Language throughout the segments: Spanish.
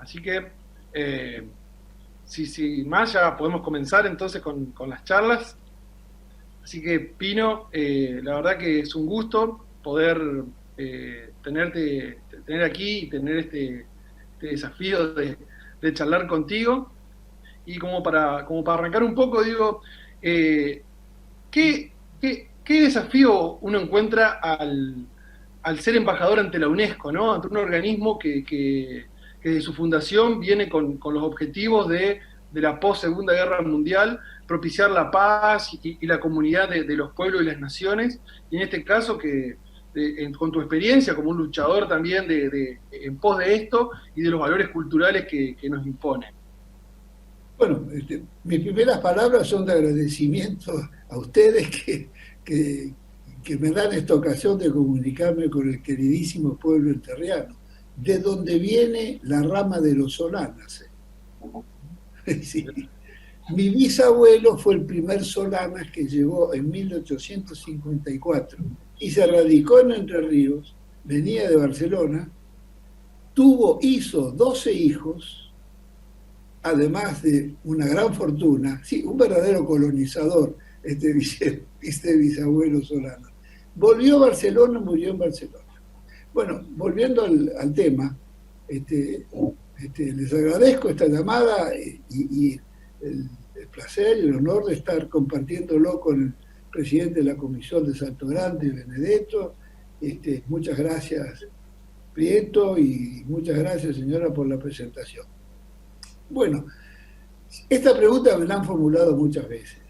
Así que, si más, ya podemos comenzar entonces con las charlas. Así que, Pino, la verdad que es un gusto poder tener aquí y tener este desafío de charlar contigo. Y como para arrancar un poco, digo, eh, ¿qué desafío uno encuentra al ser embajador ante la UNESCO, ¿no? Ante un organismo que de su fundación viene con los objetivos de la post-Segunda Guerra Mundial, propiciar la paz y la comunidad de los pueblos y las naciones, y en este caso con tu experiencia como un luchador también en pos de esto y de los valores culturales que nos imponen. Bueno, mis primeras palabras son de agradecimiento a ustedes que, que me dan esta ocasión de comunicarme con el queridísimo pueblo enterriano, de donde viene la rama de los Solanas. Sí. Mi bisabuelo fue el primer Solanas que llegó en 1854 y se radicó en Entre Ríos, venía de Barcelona, hizo 12 hijos, además de una gran fortuna, sí, un verdadero colonizador, este bisabuelo Solano. Volvió a Barcelona, murió en Barcelona. Bueno, volviendo al tema, les agradezco esta llamada y el placer y el honor de estar compartiéndolo con el presidente de la Comisión de Salto Grande, Benedetto. Muchas gracias, Prieto, y muchas gracias, señora, por la presentación. Bueno, esta pregunta me la han formulado muchas veces.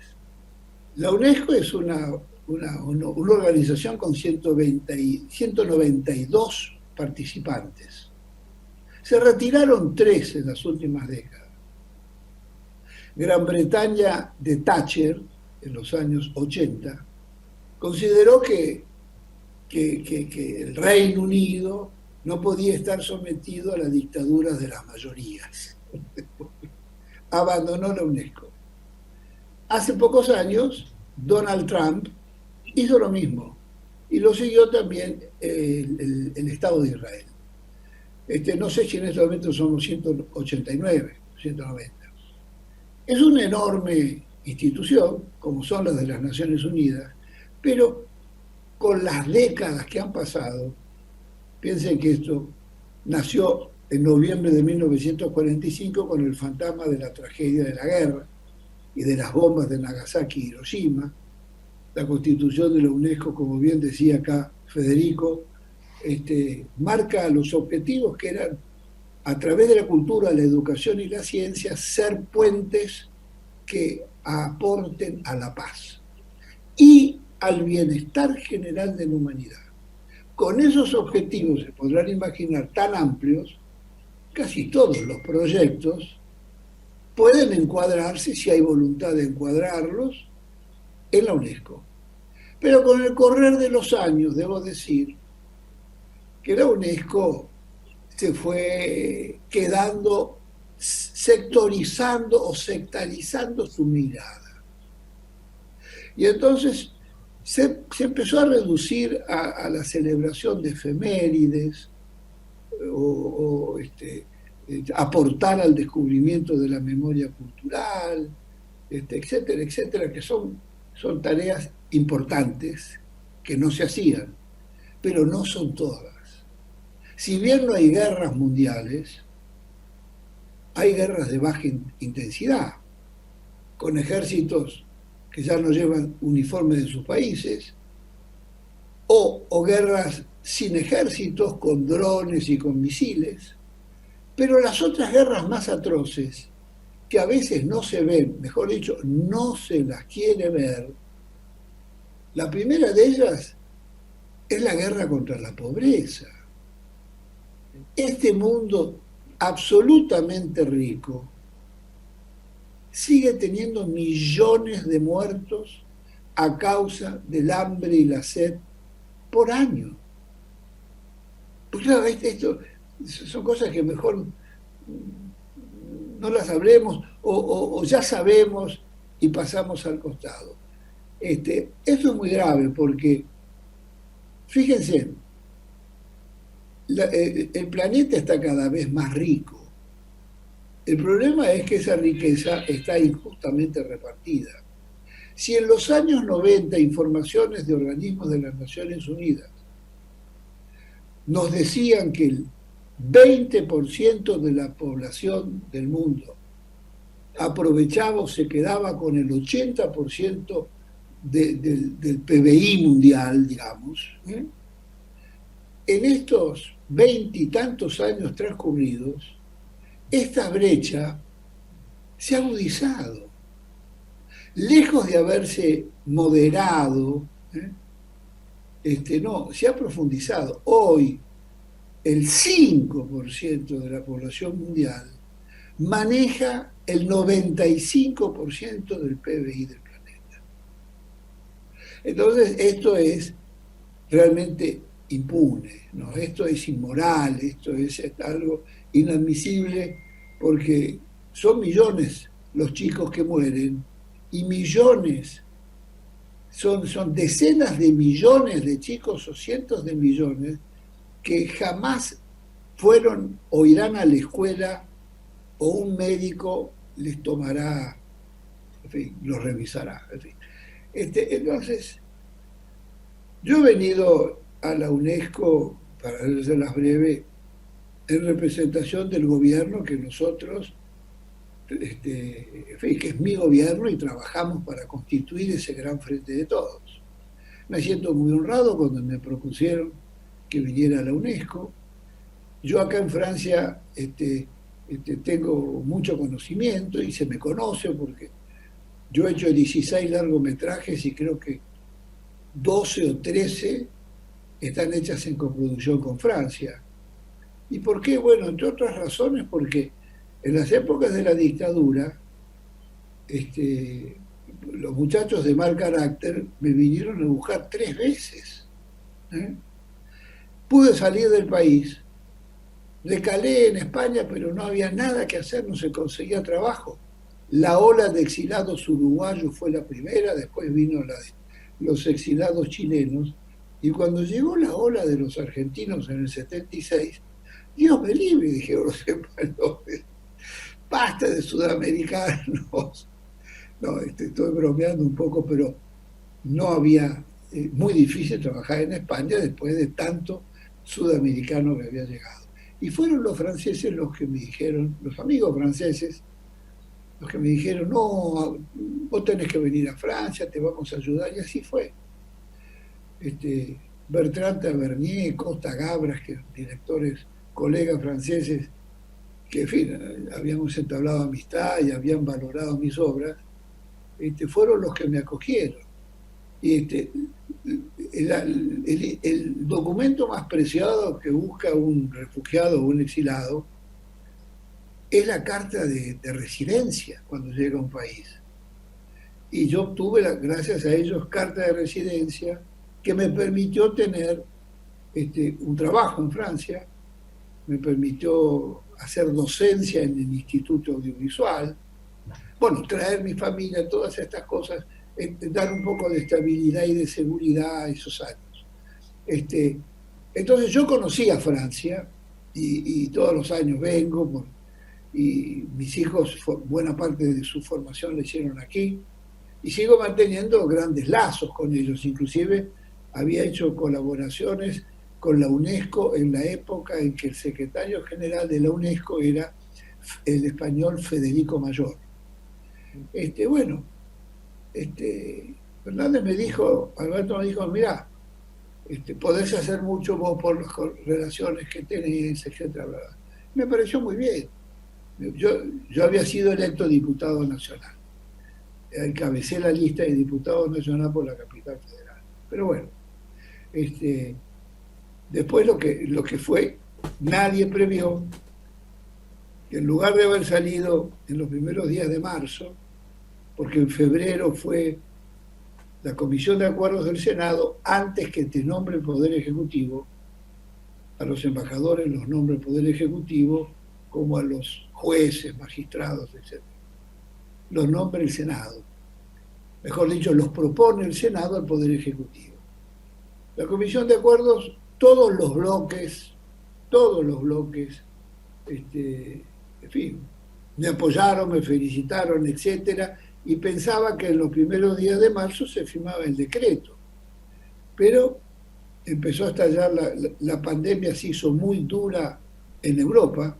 La UNESCO es una organización con 192 participantes. Se retiraron 3 en las últimas décadas. Gran Bretaña de Thatcher, en los años 80, consideró que el Reino Unido no podía estar sometido a las dictaduras de las mayorías. Abandonó la UNESCO. Hace pocos años, Donald Trump hizo lo mismo y lo siguió también el Estado de Israel. No sé si en este momento somos 189, 190. Es una enorme institución, como son las de las Naciones Unidas, pero con las décadas que han pasado, piensen que esto nació en noviembre de 1945 con el fantasma de la tragedia de la guerra y de las bombas de Nagasaki y Hiroshima. La constitución de la UNESCO, como bien decía acá Federico, marca los objetivos que eran, a través de la cultura, la educación y la ciencia, ser puentes que aporten a la paz y al bienestar general de la humanidad. Con esos objetivos, se podrán imaginar, tan amplios, casi todos los proyectos pueden encuadrarse, si hay voluntad de encuadrarlos, en la UNESCO. Pero con el correr de los años, debo decir que la UNESCO se fue quedando sectorizando o sectarizando su mirada. Y entonces se empezó a reducir a la celebración de efemérides o aportar al descubrimiento de la memoria cultural, etcétera, etcétera, que son tareas importantes que no se hacían, pero no son todas. Si bien no hay guerras mundiales, hay guerras de baja intensidad, con ejércitos que ya no llevan uniformes de sus países, o guerras sin ejércitos, con drones y con misiles. Pero las otras guerras más atroces, que a veces no se ven, mejor dicho, no se las quiere ver, la primera de ellas es la guerra contra la pobreza. Este mundo absolutamente rico sigue teniendo millones de muertos a causa del hambre y la sed por año. Pues claro, esto son cosas que mejor no las hablemos o ya sabemos y pasamos al costado. Esto es muy grave porque, fíjense, el planeta está cada vez más rico, El problema es que esa riqueza está injustamente repartida. Si en los años 90 informaciones de organismos de las Naciones Unidas nos decían que el 20% de la población del mundo aprovechaba o se quedaba con el 80% del PBI mundial, digamos, en estos 20 y tantos años transcurridos, esta brecha se ha agudizado. Lejos de haberse moderado, no, se ha profundizado. Hoy, el 5% de la población mundial maneja el 95% del PBI del planeta. Entonces, esto es realmente impune, ¿no? Esto es inmoral, esto es algo inadmisible, porque son millones los chicos que mueren y millones, son decenas de millones de chicos o cientos de millones que jamás fueron o irán a la escuela o un médico les tomará, en fin, los revisará. En fin. Entonces, yo he venido a la UNESCO, para hacerlas breve, en representación del gobierno que nosotros, en fin, que es mi gobierno y trabajamos para constituir ese gran frente de todos. Me siento muy honrado cuando me propusieron que viniera a la UNESCO. Yo acá en Francia tengo mucho conocimiento y se me conoce porque yo he hecho 16 largometrajes y creo que 12 o 13 están hechas en coproducción con Francia. ¿Y por qué? Bueno, entre otras razones, porque en las épocas de la dictadura, los muchachos de mal carácter me vinieron a buscar 3 veces. Pude salir del país, recalé en España, pero no había nada que hacer, no se conseguía trabajo. La ola de exilados uruguayos fue la primera, después vino la de los exilados chilenos, y cuando llegó la ola de los argentinos en el 76, Dios me libre, dijeron los españoles, basta de sudamericanos. No, estoy bromeando un poco, pero no había, muy difícil trabajar en España después de tanto sudamericano que había llegado. Y fueron los franceses los que me dijeron, los amigos franceses, los que me dijeron, no, vos tenés que venir a Francia, te vamos a ayudar, y así fue. Bertrand Tavernier, Costa Gabras, que directores, colegas franceses, que en fin, habíamos entablado amistad y habían valorado mis obras, fueron los que me acogieron. Y el documento más preciado que busca un refugiado o un exilado es la carta de residencia cuando llega a un país. Y yo obtuve, gracias a ellos, carta de residencia que me permitió tener un trabajo en Francia, me permitió hacer docencia en el Instituto Audiovisual, bueno, traer mi familia, todas estas cosas, dar un poco de estabilidad y de seguridad a esos años. Entonces yo conocí a Francia y todos los años vengo, y mis hijos, buena parte de su formación la hicieron aquí, y sigo manteniendo grandes lazos con ellos. Inclusive había hecho colaboraciones con la UNESCO en la época en que el secretario general de la UNESCO era el español Federico Mayor. Bueno, Fernández me dijo, Alberto me dijo, mirá, podés hacer mucho vos por las relaciones que tenés, etcétera. Me pareció muy bien. Yo había sido electo diputado nacional. Encabecé la lista de diputado nacional por la capital federal. Pero bueno, después lo que fue, nadie previó que en lugar de haber salido en los primeros días de marzo, porque en febrero fue la Comisión de Acuerdos del Senado, antes que te nombre el Poder Ejecutivo, a los embajadores los nombra el Poder Ejecutivo, como a los jueces, magistrados, etc. Los nombra el Senado. Mejor dicho, los propone el Senado al Poder Ejecutivo. La Comisión de Acuerdos, todos los bloques, en fin, me apoyaron, me felicitaron, etcétera, y pensaba que en los primeros días de marzo se firmaba el decreto. Pero empezó a estallar la pandemia, se hizo muy dura en Europa.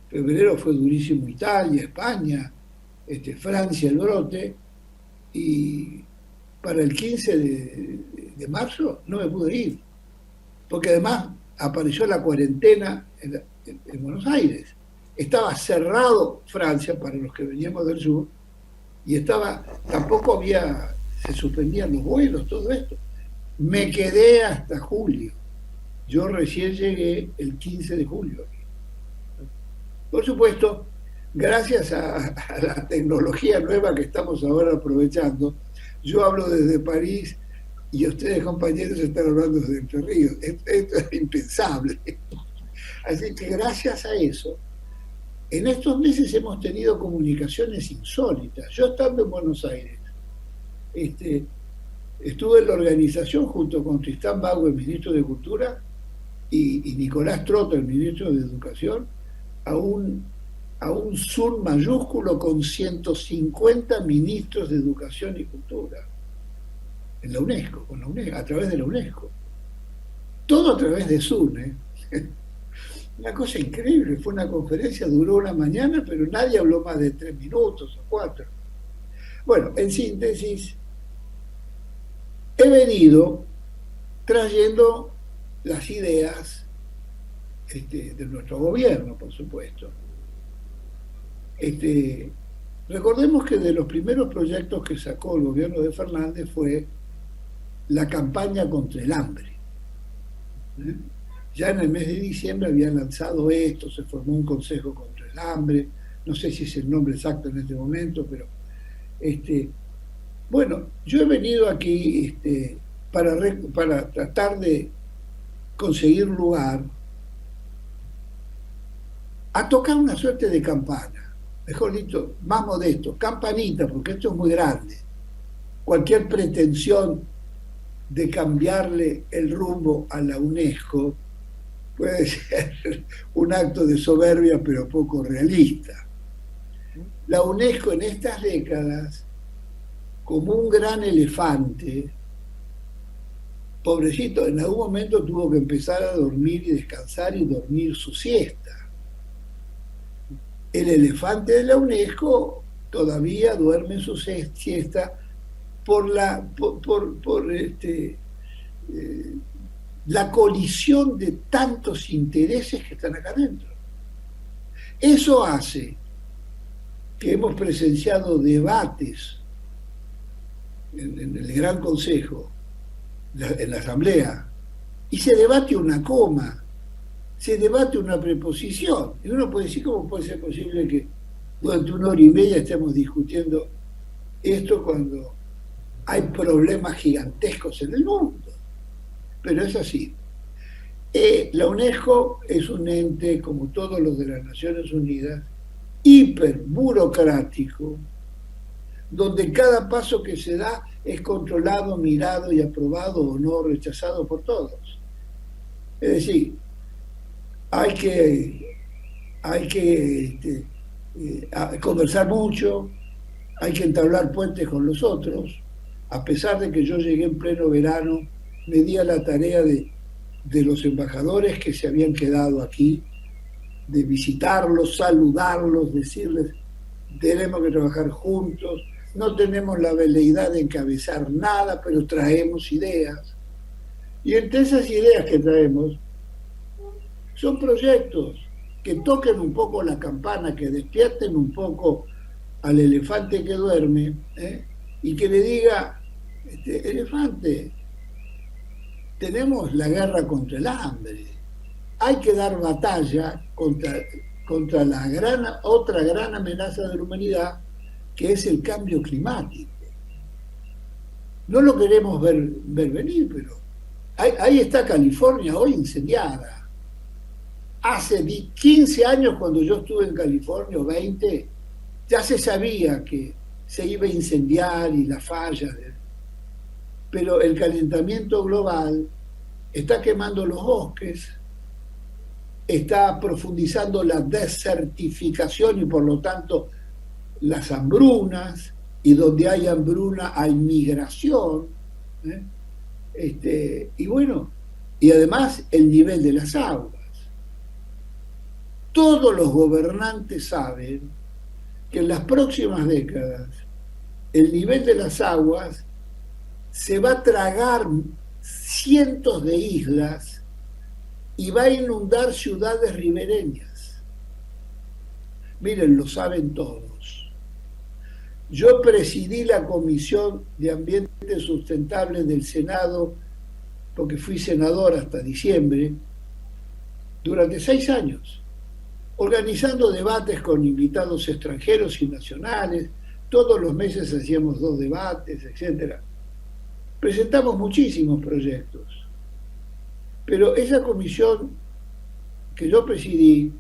Febrero fue durísimo Italia, España, Francia el brote, y para el 15 de marzo no me pude ir, porque además apareció la cuarentena en Buenos Aires. Estaba cerrado Francia para los que veníamos del sur, y tampoco se suspendían los vuelos, todo esto. Me quedé hasta julio. Yo recién llegué el 15 de julio. Por supuesto, gracias a la tecnología nueva que estamos ahora aprovechando, yo hablo desde París y ustedes, compañeros, están hablando desde Entre Ríos. Esto es impensable. Así que gracias a eso, en estos meses hemos tenido comunicaciones insólitas. Yo estando en Buenos Aires, estuve en la organización junto con Tristán Bauer, el ministro de Cultura, y Nicolás Trota, el ministro de Educación, a un Zoom mayúsculo con 150 ministros de Educación y Cultura en la UNESCO, a través de la UNESCO. Todo a través de Zoom, ¿eh? Una cosa increíble, fue una conferencia, duró una mañana, pero nadie habló más de 3 minutos o 4. Bueno, en síntesis, he venido trayendo las ideas de nuestro gobierno, por supuesto. Recordemos que de los primeros proyectos que sacó el gobierno de Fernández fue la campaña contra el hambre. Ya en el mes de diciembre habían lanzado esto, se formó un consejo contra el hambre, no sé si es el nombre exacto en este momento, pero bueno, yo he venido aquí para tratar de conseguir lugar a tocar una suerte de campana, mejor dicho, más modesto, campanita, porque esto es muy grande. Cualquier pretensión de cambiarle el rumbo a la UNESCO puede ser un acto de soberbia, pero poco realista. La UNESCO en estas décadas, como un gran elefante, pobrecito, en algún momento tuvo que empezar a dormir y descansar y dormir su siesta. El elefante de la UNESCO todavía duerme su siesta por la colisión de tantos intereses que están acá adentro. Eso hace que hemos presenciado debates en el Gran Consejo, en la Asamblea, y se debate una coma, se debate una preposición. Y uno puede decir, ¿cómo puede ser posible que durante 1 hora y media estemos discutiendo esto cuando hay problemas gigantescos en el mundo? Pero es así. La UNESCO es un ente, como todos los de las Naciones Unidas, hiperburocrático, donde cada paso que se da es controlado, mirado y aprobado o no rechazado por todos. Es decir, hay que conversar mucho, hay que entablar puentes con los otros. A pesar de que yo llegué en pleno verano, me di a la tarea de los embajadores que se habían quedado aquí, de visitarlos, saludarlos, decirles, tenemos que trabajar juntos, no tenemos la veleidad de encabezar nada, pero traemos ideas. Y entre esas ideas que traemos, son proyectos que toquen un poco la campana, que despierten un poco al elefante que duerme, y que le diga, elefante, tenemos la guerra contra el hambre, hay que dar batalla contra la otra gran amenaza de la humanidad, que es el cambio climático. No lo queremos ver venir, pero ahí está California hoy incendiada. Hace 15 años, cuando yo estuve en California, o 20, ya se sabía que se iba a incendiar y las fallas. Pero el calentamiento global está quemando los bosques, está profundizando la desertificación y por lo tanto las hambrunas, y donde hay hambruna hay migración, ¿eh? Y bueno, y además el nivel de las aguas. Todos los gobernantes saben que en las próximas décadas el nivel de las aguas se va a tragar cientos de islas y va a inundar ciudades ribereñas. Miren, lo saben todos. Yo presidí la Comisión de Ambiente Sustentable del Senado, porque fui senador hasta diciembre, durante 6 años, organizando debates con invitados extranjeros y nacionales. Todos los meses hacíamos 2 debates, etc. Presentamos muchísimos proyectos. Pero esa comisión que yo presidí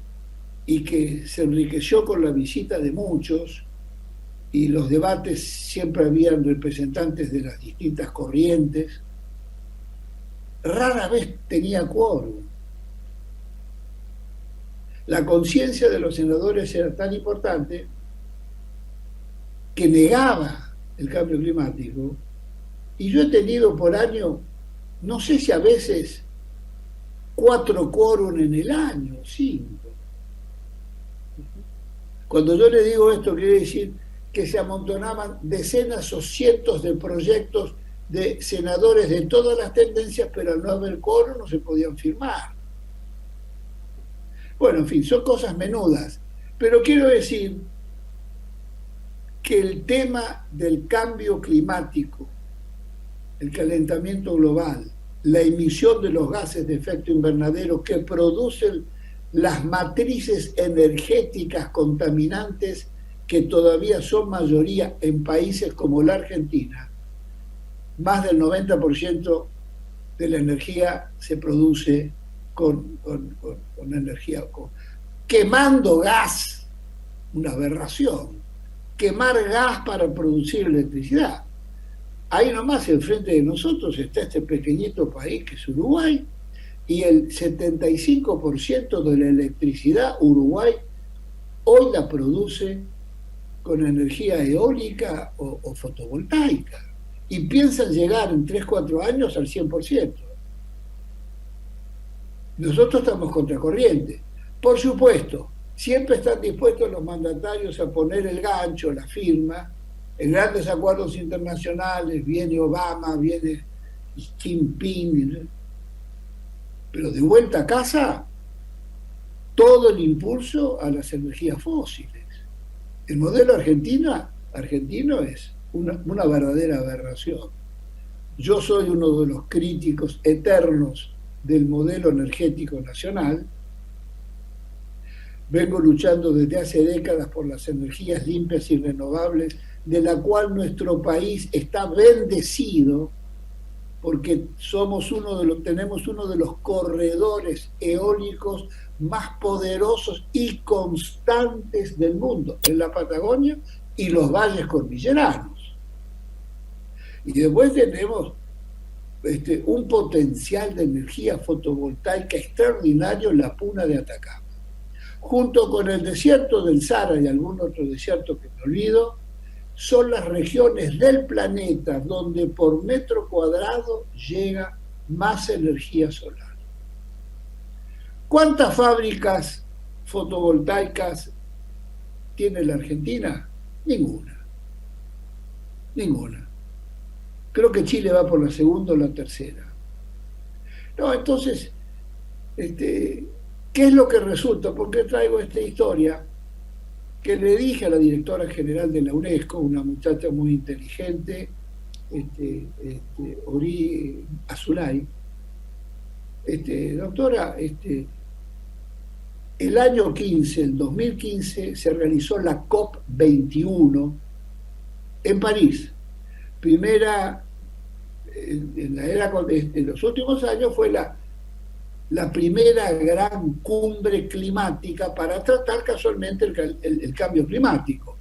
y que se enriqueció con la visita de muchos, y los debates siempre habían representantes de las distintas corrientes, rara vez tenía quórum. La conciencia de los senadores era tan importante que negaba el cambio climático, y yo he tenido por año, no sé si a veces 4 quórum en el año, 5. Cuando yo le digo esto, quiere decir que se amontonaban decenas o cientos de proyectos de senadores de todas las tendencias, pero al no haber quórum no se podían firmar. Bueno, en fin, son cosas menudas, pero quiero decir que el tema del cambio climático, el calentamiento global, la emisión de los gases de efecto invernadero que producen las matrices energéticas contaminantes que todavía son mayoría en países como la Argentina. Más del 90% de la energía se produce con energía, quemando gas, una aberración, quemar gas para producir electricidad. Ahí nomás, enfrente de nosotros, está este pequeñito país que es Uruguay, y el 75% de la electricidad Uruguay hoy la produce con energía eólica o fotovoltaica, y piensan llegar en 3-4 años al 100%. Nosotros estamos contracorriente. Por supuesto, siempre están dispuestos los mandatarios a poner el gancho, la firma, en grandes acuerdos internacionales, viene Obama, viene Xi Jinping, pero de vuelta a casa, todo el impulso a las energías fósiles. El modelo argentino es una verdadera aberración. Yo soy uno de los críticos eternos del modelo energético nacional. Vengo luchando desde hace décadas por las energías limpias y renovables, de la cual nuestro país está bendecido, porque tenemos uno de los corredores eólicos más poderosos y constantes del mundo, en la Patagonia y los valles cordilleranos. Y después tenemos un potencial de energía fotovoltaica extraordinario en la Puna de Atacama. Junto con el desierto del Sahara y algún otro desierto que me olvido, son las regiones del planeta donde por metro cuadrado llega más energía solar. ¿Cuántas fábricas fotovoltaicas tiene la Argentina? Ninguna. Creo que Chile va por la segunda o la tercera. No, entonces, ¿qué es lo que resulta? ¿Por qué traigo esta historia? Que le dije a la directora general de la UNESCO, una muchacha muy inteligente, Ori Azulay, doctora, el año 15, el 2015, se realizó la COP21 en París. Primera, en los últimos años fue la primera gran cumbre climática para tratar casualmente el cambio climático.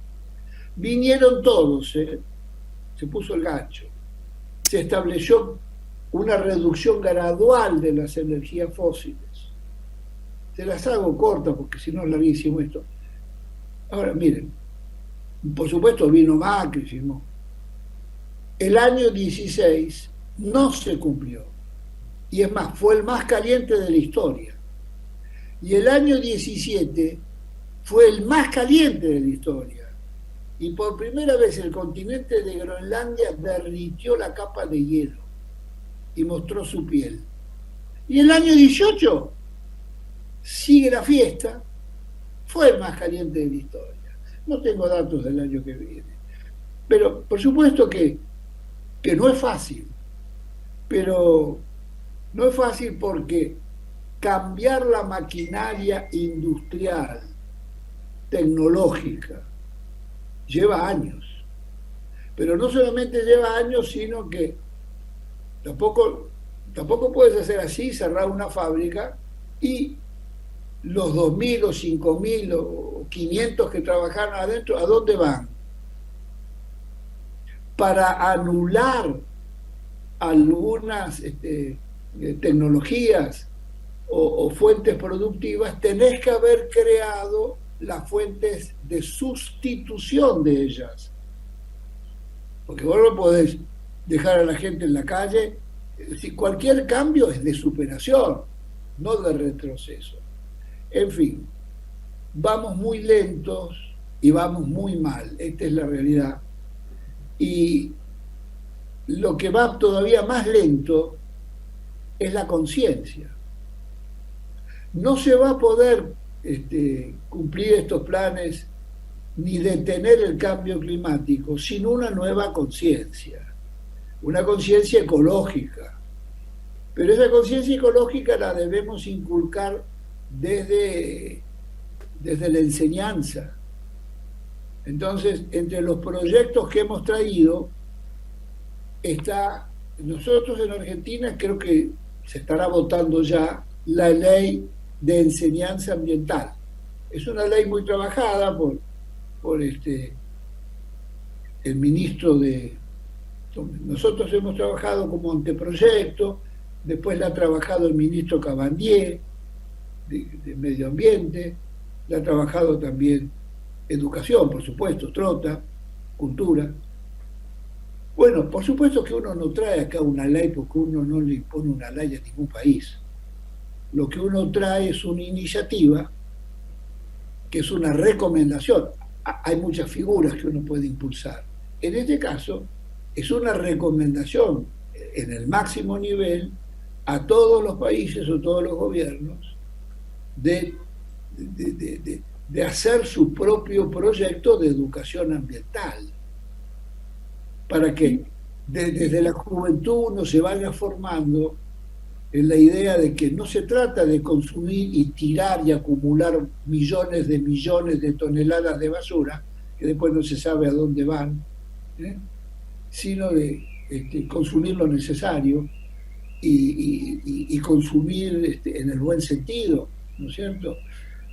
Vinieron todos, se puso el gancho. Se estableció una reducción gradual de las energías fósiles. Se las hago cortas porque si no es larguísimo esto. Ahora, miren, por supuesto vino Macri, firmó. El año 16 no se cumplió. Y es más, fue el más caliente de la historia. Y el año 17 fue el más caliente de la historia. Y por primera vez el continente de Groenlandia derritió la capa de hielo y mostró su piel. Y el año 18 sigue la fiesta, fue el más caliente de la historia. No tengo datos del año que viene. Pero por supuesto que no es fácil, pero no es fácil porque cambiar la maquinaria industrial, tecnológica, lleva años. Pero no solamente lleva años, sino que tampoco puedes hacer así, cerrar una fábrica y los 2.000 o 5.000 o 500 que trabajaron adentro, ¿a dónde van? Para anular algunas tecnologías o fuentes productivas, tenés que haber creado las fuentes de sustitución de ellas. Porque vos no podés dejar a la gente en la calle. Si cualquier cambio es de superación, no de retroceso. En fin, vamos muy lentos y vamos muy mal. Esta es la realidad. Y lo que va todavía más lento es la conciencia. No se va a poder cumplir estos planes ni detener el cambio climático sin una nueva conciencia, una conciencia ecológica. Pero esa conciencia ecológica la debemos inculcar desde la enseñanza. Entonces, entre los proyectos que hemos traído está, nosotros en Argentina creo que se estará votando ya la ley de enseñanza ambiental. Es una ley muy trabajada por el ministro de... Nosotros hemos trabajado como anteproyecto, después la ha trabajado el ministro Cabandier de Medio Ambiente, la ha trabajado también Educación, por supuesto, Trota, Cultura. Bueno, por supuesto que uno no trae acá una ley porque uno no le impone una ley a ningún país. Lo que uno trae es una iniciativa que es una recomendación. Hay muchas figuras que uno puede impulsar. En este caso, es una recomendación en el máximo nivel a todos los países o todos los gobiernos de hacer su propio proyecto de educación ambiental, para que desde la juventud uno se vaya formando en la idea de que no se trata de consumir y tirar y acumular millones de toneladas de basura, que después no se sabe a dónde van, sino de consumir lo necesario y consumir en el buen sentido, ¿no es cierto?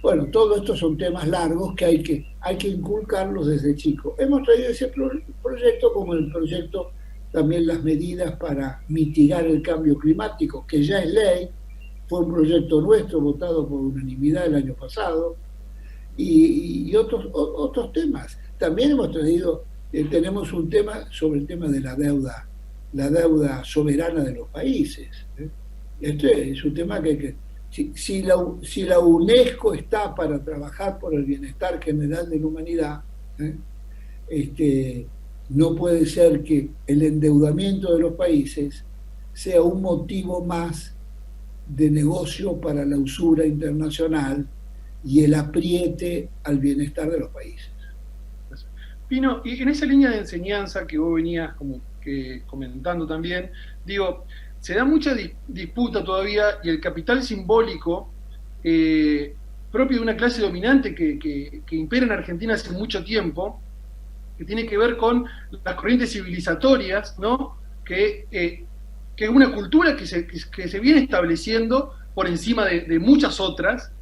Bueno, todo esto son temas largos que hay que inculcarlos desde chicos. Hemos traído ese proyecto como el proyecto también las medidas para mitigar el cambio climático, que ya es ley, fue un proyecto nuestro votado por unanimidad el año pasado, y otros temas. También hemos traído, tenemos un tema sobre el tema de la deuda soberana de los países. Este es un tema que si la UNESCO está para trabajar por el bienestar general de la humanidad, no puede ser que el endeudamiento de los países sea un motivo más de negocio para la usura internacional y el apriete al bienestar de los países. Pino, y en esa línea de enseñanza que vos venías como que comentando también, digo, se da mucha disputa todavía y el capital simbólico propio de una clase dominante que impera en Argentina hace mucho tiempo, que tiene que ver con las corrientes civilizatorias, ¿no? Que es una cultura que se viene estableciendo por encima de muchas otras.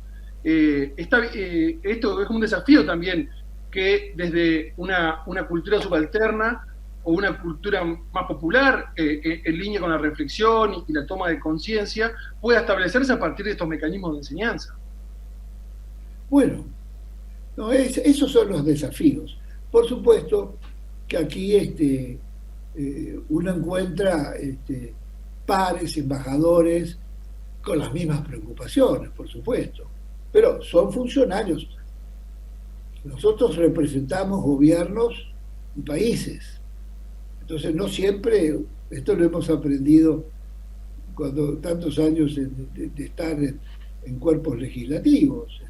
Esto es un desafío también, que desde una cultura subalterna o una cultura más popular, en línea con la reflexión y la toma de conciencia, pueda establecerse a partir de estos mecanismos de enseñanza. Bueno, no, esos son los desafíos. Por supuesto que aquí uno encuentra pares, embajadores, con las mismas preocupaciones, por supuesto, pero son funcionarios. Nosotros representamos gobiernos y países, entonces no siempre, esto lo hemos aprendido cuando tantos años de estar en cuerpos legislativos.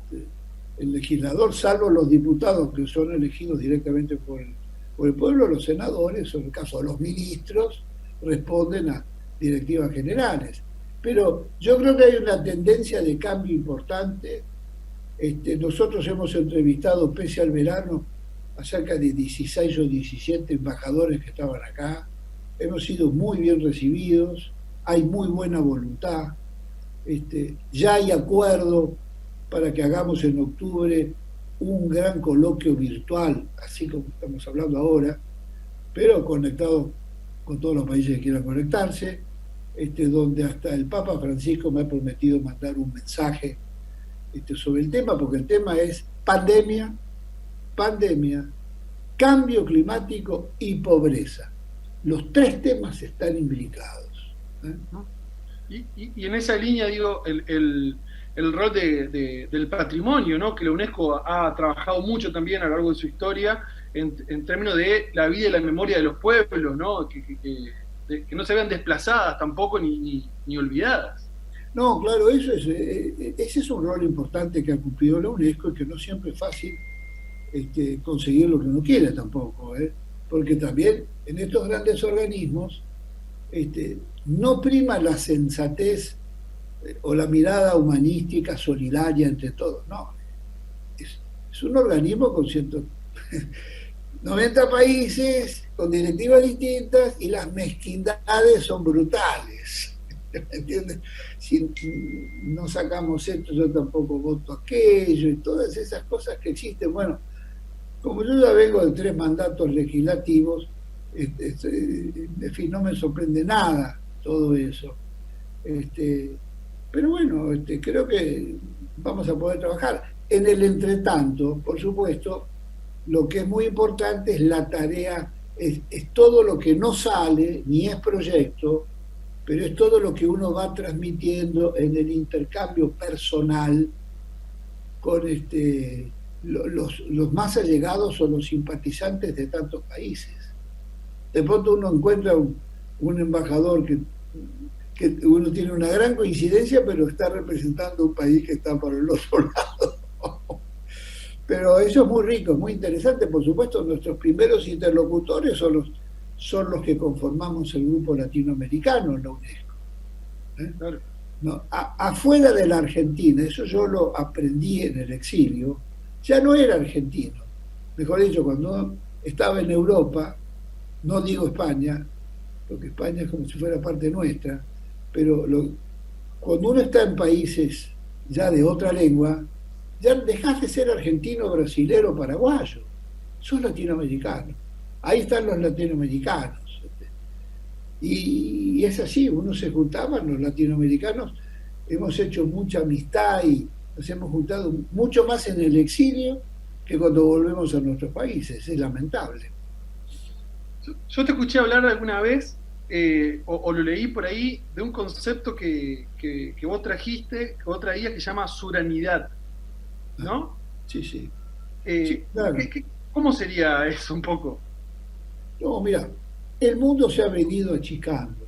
El legislador, salvo los diputados que son elegidos directamente por el pueblo, los senadores, o en el caso de los ministros, responden a directivas generales. Pero yo creo que hay una tendencia de cambio importante. Nosotros hemos entrevistado, pese al verano, a cerca de 16 o 17 embajadores que estaban acá. Hemos sido muy bien recibidos, hay muy buena voluntad. Ya hay acuerdo para que hagamos en octubre un gran coloquio virtual, así como estamos hablando ahora, pero conectado con todos los países que quieran conectarse, donde hasta el Papa Francisco me ha prometido mandar un mensaje sobre el tema, porque el tema es pandemia, cambio climático y pobreza. Los tres temas están imbricados. Y en esa línea, digo, el rol del patrimonio, ¿no? Que la UNESCO ha trabajado mucho también a lo largo de su historia en términos de la vida y la memoria de los pueblos, ¿no? Que no se vean desplazadas tampoco ni olvidadas. No, claro, ese es un rol importante que ha cumplido la UNESCO y que no siempre es fácil conseguir lo que uno quiere tampoco, porque también en estos grandes organismos no prima la sensatez o la mirada humanística solidaria entre todos, no. Es un organismo con 190 países, con directivas distintas, y las mezquindades son brutales. ¿Me entiendes? Si no sacamos esto, yo tampoco voto aquello, y todas esas cosas que existen. Bueno, como yo ya vengo de 3 mandatos legislativos, en fin, no me sorprende nada todo eso. Pero bueno, creo que vamos a poder trabajar. En el entretanto, por supuesto, lo que es muy importante es la tarea, es todo lo que no sale, ni es proyecto, pero es todo lo que uno va transmitiendo en el intercambio personal con los más allegados o los simpatizantes de tantos países. De pronto uno encuentra un embajador que uno tiene una gran coincidencia, pero está representando un país que está por el otro lado. Pero eso es muy rico, es muy interesante. Por supuesto, nuestros primeros interlocutores son los que conformamos el grupo latinoamericano en la UNESCO. Claro. No, afuera de la Argentina, eso yo lo aprendí en el exilio, ya no era argentino. Mejor dicho, cuando estaba en Europa, no digo España, porque España es como si fuera parte nuestra, pero cuando uno está en países ya de otra lengua, ya dejas de ser argentino, brasilero, paraguayo, sos latinoamericano. Ahí están los latinoamericanos. Y es así, uno se juntaba, los latinoamericanos hemos hecho mucha amistad y nos hemos juntado mucho más en el exilio que cuando volvemos a nuestros países, es lamentable. Yo te escuché hablar alguna vez, o lo leí por ahí, de un concepto que vos trajiste, que vos traías, que se llama suranidad, ¿no? Sí, sí. Sí, Eh, claro. ¿Cómo sería eso un poco? No, mira, el mundo se ha venido achicando.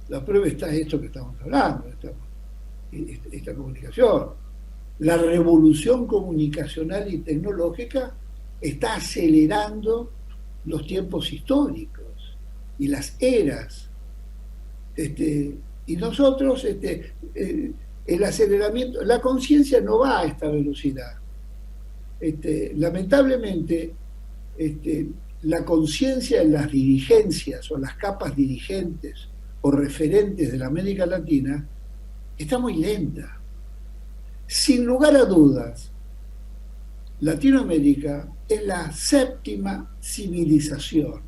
La prueba está esto que estamos hablando, esta comunicación. La revolución comunicacional y tecnológica está acelerando los tiempos históricos y las eras. Y nosotros, el aceleramiento, la conciencia no va a esta velocidad. Lamentablemente, la conciencia en las dirigencias o las capas dirigentes o referentes de la América Latina está muy lenta. Sin lugar a dudas, Latinoamérica es la séptima civilización,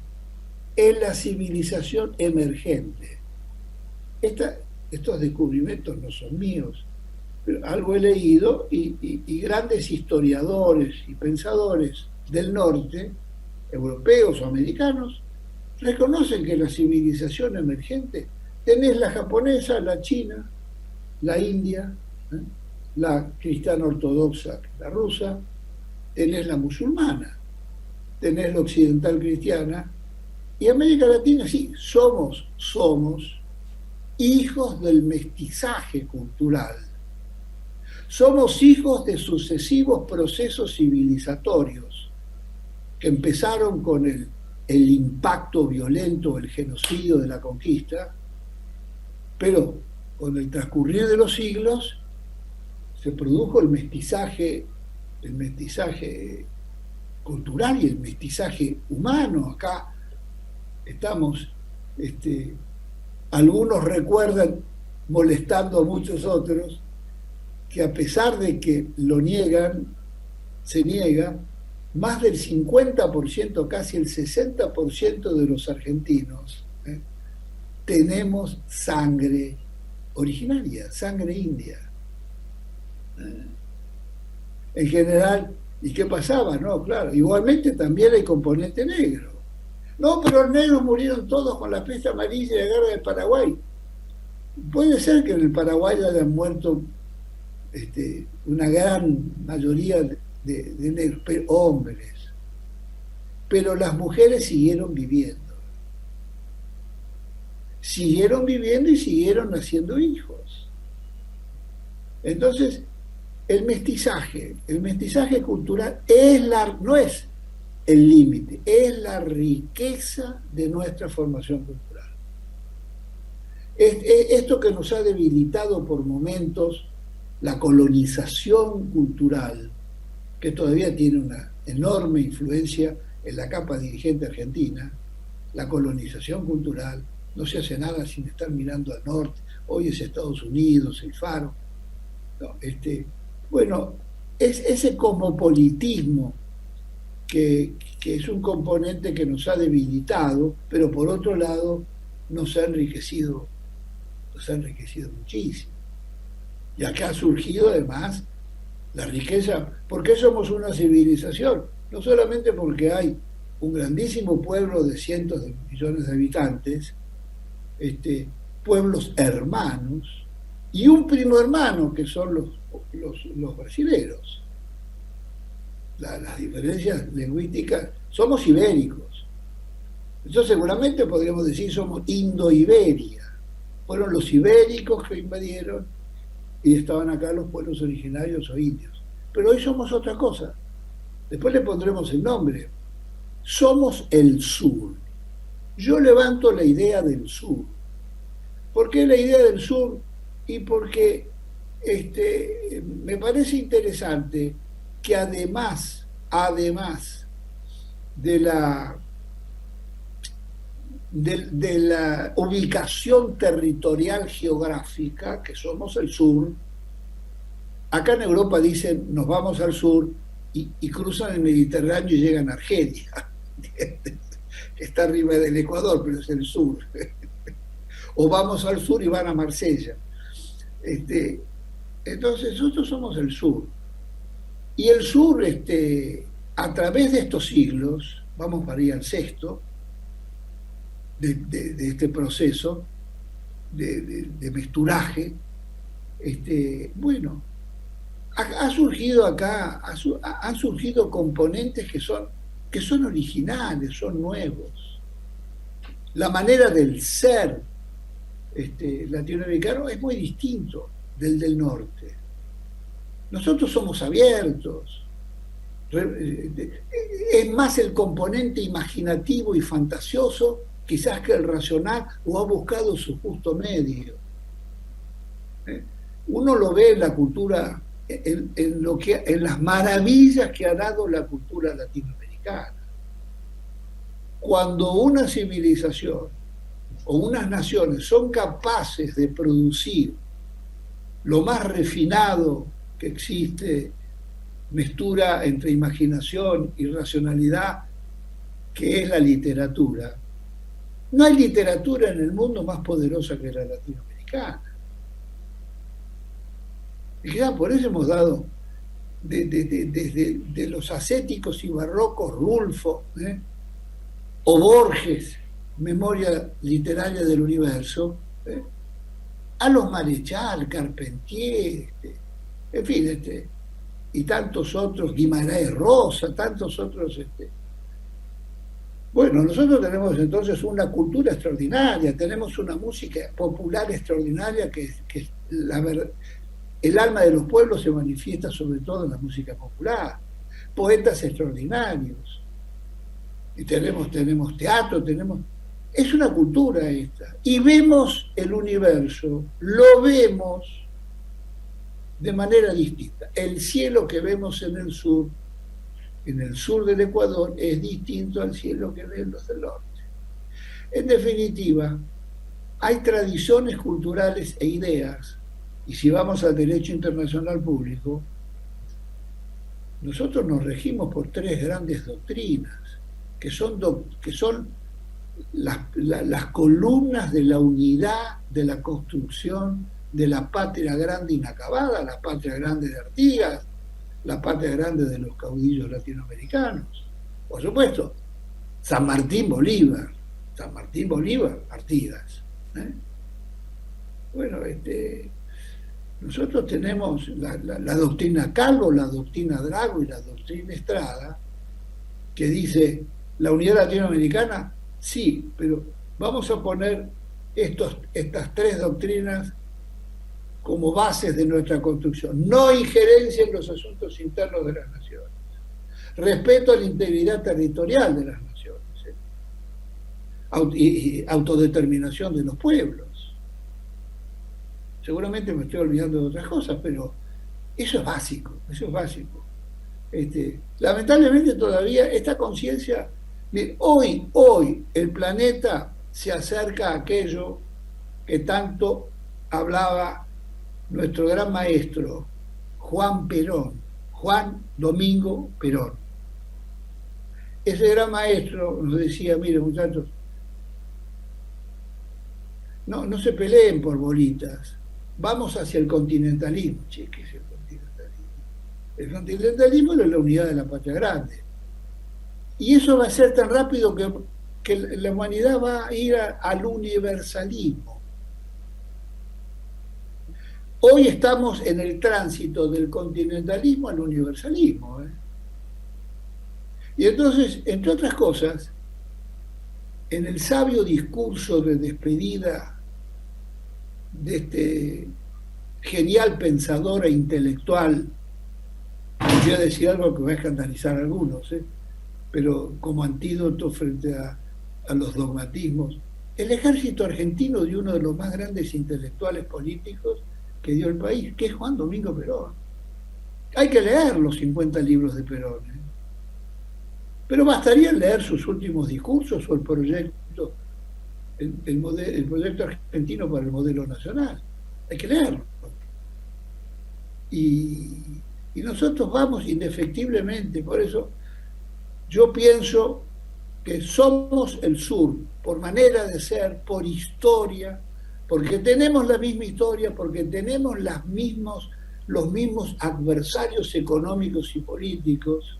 es la civilización emergente. Estos descubrimientos no son míos, pero algo he leído y grandes historiadores y pensadores del norte, europeos o americanos, reconocen que la civilización emergente, tenés la japonesa, la china, la india, ¿eh? La cristiana ortodoxa, la rusa, tenés la musulmana, tenés la occidental cristiana, y América Latina sí, somos hijos del mestizaje cultural. Somos hijos de sucesivos procesos civilizatorios que empezaron con el impacto violento, el genocidio de la conquista, pero con el transcurrir de los siglos se produjo el mestizaje cultural y el mestizaje humano. Acá estamos, algunos recuerdan, molestando a muchos otros, que a pesar de que lo niegan, se niega, más del 50%, casi el 60% de los argentinos, tenemos sangre originaria, sangre india. En general, ¿y qué pasaba? No, claro, igualmente también hay componente negro. No, pero los negros murieron todos con la peste amarilla y la guerra del Paraguay. Puede ser que en el Paraguay hayan muerto una gran mayoría de negros, hombres, pero las mujeres siguieron viviendo y siguieron naciendo hijos. Entonces, el mestizaje cultural no es el límite, es la riqueza de nuestra formación cultural. Esto que nos ha debilitado por momentos, la colonización cultural, que todavía tiene una enorme influencia en la capa dirigente argentina, la colonización cultural, no se hace nada sin estar mirando al norte. Hoy es Estados Unidos, el faro. No, bueno, es ese cosmopolitismo que es un componente que nos ha debilitado, pero por otro lado nos ha enriquecido muchísimo. Y acá ha surgido además la riqueza. ¿Por qué somos una civilización? No solamente porque hay un grandísimo pueblo de cientos de millones de habitantes, pueblos hermanos, y un primo hermano que son los brasileros. Las diferencias lingüísticas, somos ibéricos. Entonces seguramente podríamos decir somos Indo-Iberia. Fueron los ibéricos que invadieron y estaban acá los pueblos originarios o indios. Pero hoy somos otra cosa. Después le pondremos el nombre. Somos el sur. Yo levanto la idea del sur. ¿Por qué la idea del sur? Y porque me parece interesante que además de la ubicación territorial geográfica, que somos el sur, acá en Europa dicen nos vamos al sur y cruzan el Mediterráneo y llegan a Argelia, que está arriba del Ecuador, pero es el sur. O vamos al sur y van a Marsella. Entonces nosotros somos el sur. Y el sur, a través de estos siglos, vamos para ir al sexto, de este proceso de mesturaje, bueno, ha surgido acá, han surgido componentes que son originales, son nuevos. La manera del ser latinoamericano es muy distinto del norte. Nosotros somos abiertos, es más el componente imaginativo y fantasioso quizás que el racional, o ha buscado su justo medio. Uno lo ve en la cultura, en las maravillas que ha dado la cultura latinoamericana. Cuando una civilización o unas naciones son capaces de producir lo más refinado que existe, mezcla entre imaginación y racionalidad, que es la literatura. No hay literatura en el mundo más poderosa que la latinoamericana. Y quizás por eso hemos dado desde de los ascéticos y barrocos, Rulfo, o Borges, Memoria Literaria del Universo, a los Marechal, Carpentier, en fin, y tantos otros, Guimarães Rosa, tantos otros. Bueno, nosotros tenemos entonces una cultura extraordinaria, tenemos una música popular extraordinaria que el alma de los pueblos se manifiesta sobre todo en la música popular, poetas extraordinarios, y tenemos teatro, es una cultura esta, y vemos el universo, lo vemos de manera distinta. El cielo que vemos en el sur del Ecuador, es distinto al cielo que ven los del norte. En definitiva, hay tradiciones culturales e ideas, y si vamos al derecho internacional público, nosotros nos regimos por tres grandes doctrinas, que son las columnas de la unidad, de la construcción de la patria grande inacabada, la patria grande de Artigas, la patria grande de los caudillos latinoamericanos. Por supuesto, San Martín Bolívar, Artigas. Bueno, nosotros tenemos la doctrina Calvo, la doctrina Drago y la doctrina Estrada, que dice, la unidad latinoamericana, sí, pero vamos a poner estas tres doctrinas como bases de nuestra construcción. No injerencia en los asuntos internos de las naciones. Respeto a la integridad territorial de las naciones. Y autodeterminación de los pueblos. Seguramente me estoy olvidando de otras cosas, pero eso es básico, lamentablemente todavía esta conciencia, hoy el planeta se acerca a aquello que tanto hablaba nuestro gran maestro, Juan Domingo Perón. Ese gran maestro nos decía, mire muchachos, no se peleen por bolitas, vamos hacia el continentalismo. Che, ¿qué es el continentalismo? El continentalismo es la unidad de la patria grande. Y eso va a ser tan rápido que la humanidad va a ir al universalismo. Hoy estamos en el tránsito del continentalismo al universalismo. Y entonces, entre otras cosas, en el sabio discurso de despedida de este genial pensador e intelectual, voy a decir algo que va a escandalizar a algunos, pero como antídoto frente a los dogmatismos, el ejército argentino dio uno de los más grandes intelectuales políticos que dio el país, que es Juan Domingo Perón. Hay que leer los 50 libros de Perón, pero bastaría leer sus últimos discursos o el proyecto argentino para el modelo nacional. Hay que leerlo. Y nosotros vamos indefectiblemente, por eso yo pienso que somos el sur, por manera de ser, por historia, porque tenemos la misma historia, porque tenemos los mismos adversarios económicos y políticos,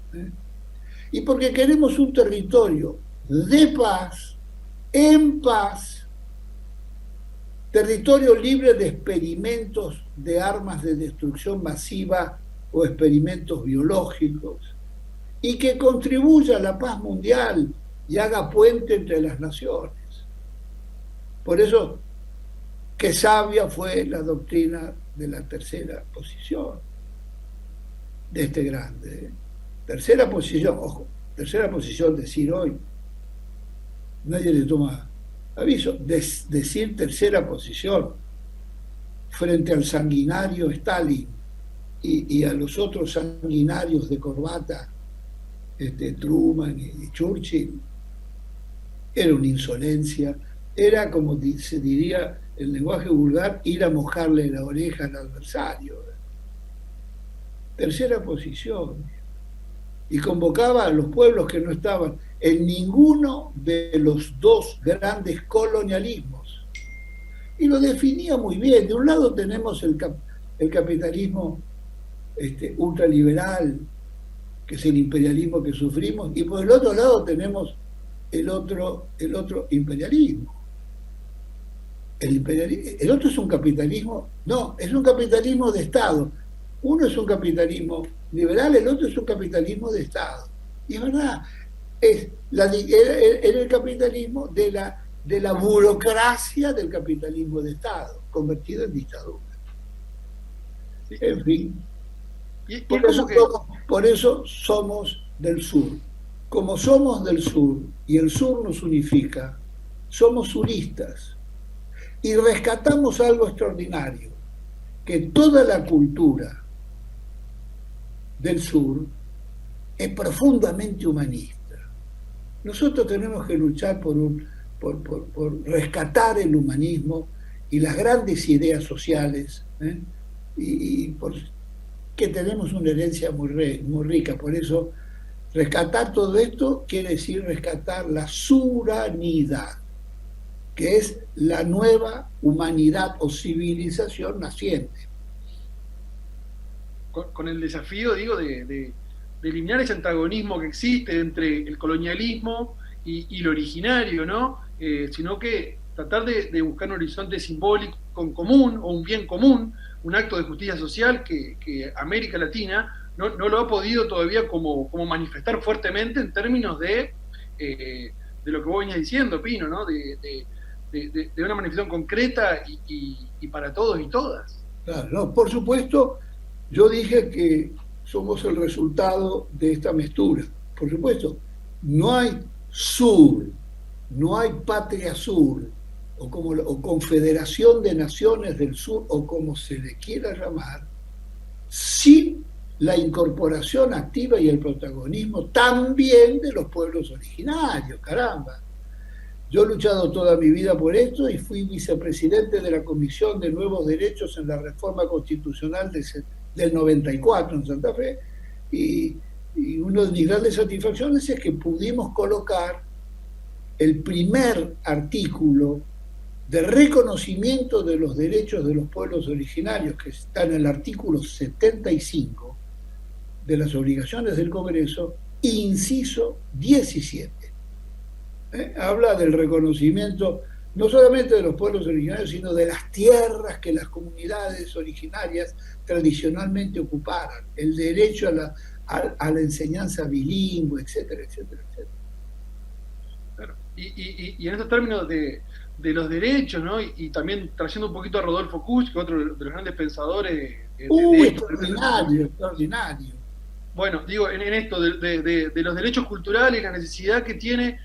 y porque queremos un territorio de paz, en paz, territorio libre de experimentos de armas de destrucción masiva o experimentos biológicos, y que contribuya a la paz mundial y haga puente entre las naciones. Por eso, qué sabia fue la doctrina de la tercera posición de este grande. Tercera posición, ojo, tercera posición, decir hoy, nadie le toma aviso. Decir tercera posición frente al sanguinario Stalin y a los otros sanguinarios de corbata, Truman y Churchill, era una insolencia, era, como se diría en lenguaje vulgar, ir a mojarle la oreja al adversario. Tercera posición. Y convocaba a los pueblos que no estaban en ninguno de los dos grandes colonialismos. Y lo definía muy bien. De un lado tenemos el capitalismo ultraliberal, que es el imperialismo que sufrimos, y por el otro lado tenemos el otro imperialismo. El otro es un capitalismo, no, es un capitalismo de Estado. Uno es un capitalismo liberal, el otro es un capitalismo de Estado. Y es verdad, era el capitalismo de la burocracia del capitalismo de Estado, convertido en dictadura. Sí. En fin, Y por eso somos del sur. Como somos del sur y el sur nos unifica, somos suristas y rescatamos algo extraordinario, que toda la cultura del sur es profundamente humanista. Nosotros tenemos que luchar por rescatar el humanismo y las grandes ideas sociales, y que tenemos una herencia muy rica. Por eso, rescatar todo esto quiere decir rescatar la suranidad, que es la nueva humanidad o civilización naciente. Con el desafío, digo, de eliminar ese antagonismo que existe entre el colonialismo y lo originario, ¿no? Sino que tratar de buscar un horizonte simbólico en común, o un bien común, un acto de justicia social que América Latina no lo ha podido todavía como manifestar fuertemente en términos de lo que vos venías diciendo, Pino, ¿no? De una manifestación concreta y para todos y todas. Claro, no, por supuesto, yo dije que somos el resultado de esta mezcla. Por supuesto, no hay sur, no hay patria sur, o Confederación de Naciones del Sur, o como se le quiera llamar, sin la incorporación activa y el protagonismo también de los pueblos originarios, caramba. Yo he luchado toda mi vida por esto y fui vicepresidente de la Comisión de Nuevos Derechos en la Reforma Constitucional del 94 en Santa Fe, y una de mis grandes satisfacciones es que pudimos colocar el primer artículo de reconocimiento de los derechos de los pueblos originarios, que está en el artículo 75 de las obligaciones del Congreso, inciso 17. Habla del reconocimiento no solamente de los pueblos originarios, sino de las tierras que las comunidades originarias tradicionalmente ocuparan, el derecho a la enseñanza bilingüe, etcétera, etcétera, etcétera. Claro. Y en estos términos de los derechos, ¿no? Y también trayendo un poquito a Rodolfo Kusch, que es otro de los grandes pensadores. Extraordinario, extraordinario. Bueno, digo, en esto de los derechos culturales, la necesidad que tiene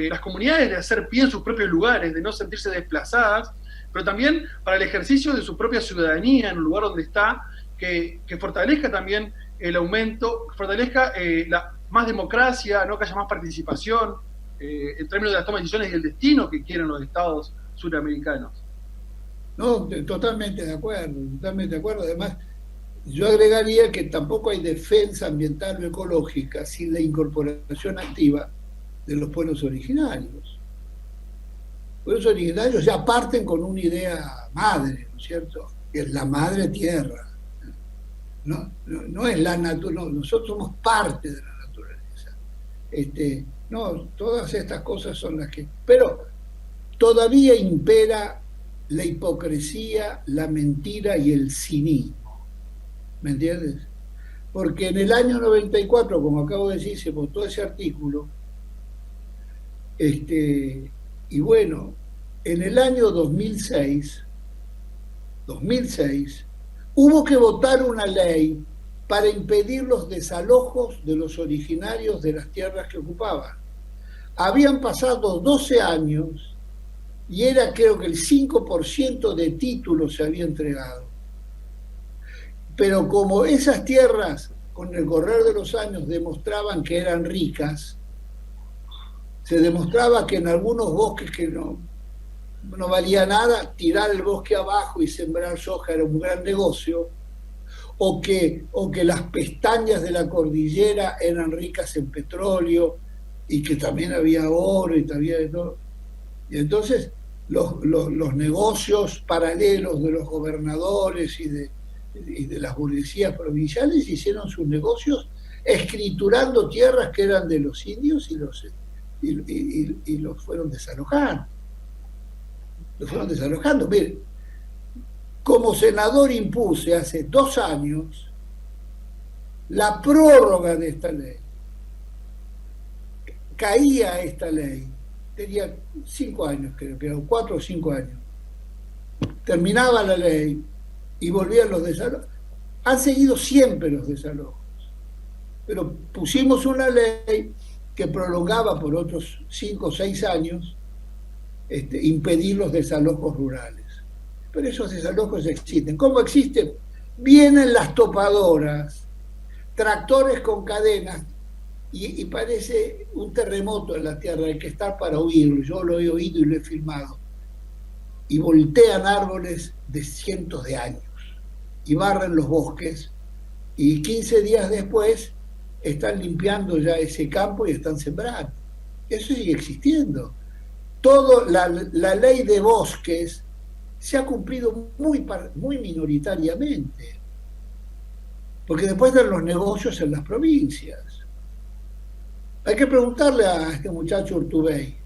las comunidades de hacer pie en sus propios lugares, de no sentirse desplazadas, pero también para el ejercicio de su propia ciudadanía en el lugar donde está, que fortalezca también el aumento, fortalezca más democracia, ¿no? Que haya más participación en términos de las tomas de decisiones y el destino que quieren los estados suramericanos. No, totalmente de acuerdo, totalmente de acuerdo. Además, yo agregaría que tampoco hay defensa ambiental o ecológica sin la incorporación activa de los pueblos originarios. Los pueblos originarios ya parten con una idea madre, ¿no es cierto? Que es la madre tierra. No es la naturaleza, no, nosotros somos parte de la naturaleza. No, todas estas cosas son las que... Pero todavía impera la hipocresía, la mentira y el cinismo. ¿Me entiendes? Porque en el año 94, como acabo de decir, se votó ese artículo. Y bueno, en el año 2006, hubo que votar una ley para impedir los desalojos de los originarios de las tierras que ocupaban. Habían pasado 12 años y era, creo que el 5% de títulos se había entregado. Pero como esas tierras, con el correr de los años, demostraban que eran ricas, se demostraba que en algunos bosques que no valía nada, tirar el bosque abajo y sembrar soja era un gran negocio, o que las pestañas de la cordillera eran ricas en petróleo y que también había oro y había de todo. Y entonces los negocios paralelos de los gobernadores y de y de las burguesías provinciales hicieron sus negocios escriturando tierras que eran de los indios y los fueron desalojando. Los fueron desalojando. Mire, como senador impuse hace 2 años la prórroga de esta ley. Caía esta ley, tenía 5 años, creo que eran 4 o 5 años. Terminaba la ley y volvían los desalojos. Han seguido siempre los desalojos, pero pusimos una ley que prolongaba por otros 5 o 6 años impedir los desalojos rurales. Pero esos desalojos existen. ¿Cómo existen? Vienen las topadoras, tractores con cadenas, y parece un terremoto en la tierra, hay que estar para oírlo. Yo lo he oído y lo he filmado. Y voltean árboles de cientos de años y barren los bosques, y 15 días después están limpiando ya ese campo y están sembrando. Eso sigue existiendo. La ley de bosques se ha cumplido muy minoritariamente, porque después de los negocios en las provincias. Hay que preguntarle a este muchacho Urtubey,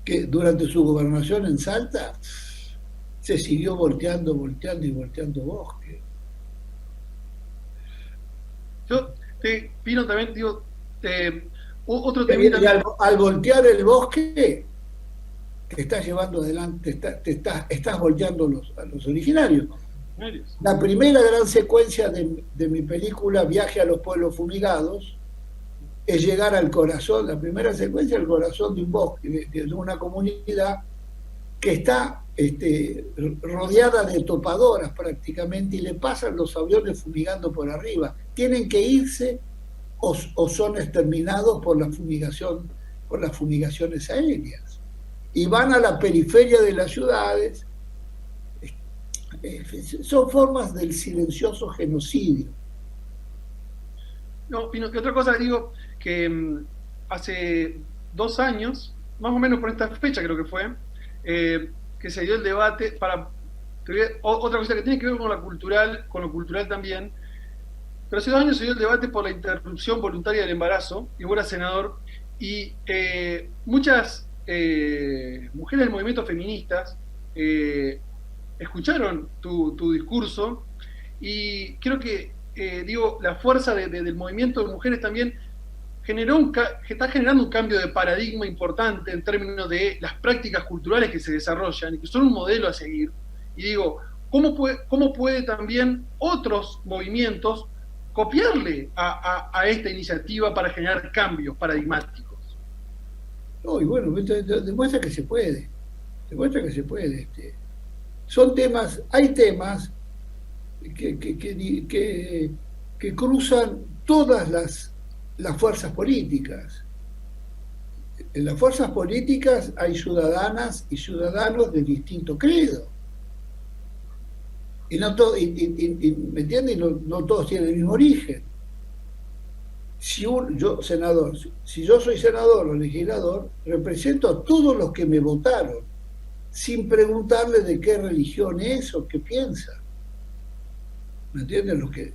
que durante su gobernación en Salta se siguió volteando bosque. Yo, Pino, también digo, otro tema. Al voltear el bosque, te estás llevando adelante, estás volteando a los originarios. La primera gran secuencia de mi película, Viaje a los Pueblos Fumigados, es llegar al corazón, la primera secuencia, al corazón de un bosque, de una comunidad que está rodeada de topadoras prácticamente, y le pasan los aviones fumigando por arriba. Tienen que irse o son exterminados por las fumigaciones aéreas. Y van a la periferia de las ciudades. Son formas del silencioso genocidio. No, Pino, que otra cosa digo, que hace 2 años, más o menos por esta fecha creo que fue, que se dio el debate otra cosa que tiene que ver con lo cultural también, pero hace 2 años se dio el debate por la interrupción voluntaria del embarazo, y vos eras senador, y muchas mujeres del movimiento feministas escucharon tu discurso, y creo que la fuerza del movimiento de mujeres también está generando un cambio de paradigma importante en términos de las prácticas culturales que se desarrollan y que son un modelo a seguir. Y digo, ¿cómo puede también otros movimientos copiarle a esta iniciativa para generar cambios paradigmáticos? No, y bueno, demuestra que se puede. Demuestra que se puede. Son temas, hay temas que cruzan todas las fuerzas políticas. En las fuerzas políticas hay ciudadanas y ciudadanos de distinto credo. Y ¿me entiendes? No todos tienen el mismo origen. Si yo soy senador o legislador, represento a todos los que me votaron, sin preguntarle de qué religión es o qué piensa. ¿Me entienden? Los que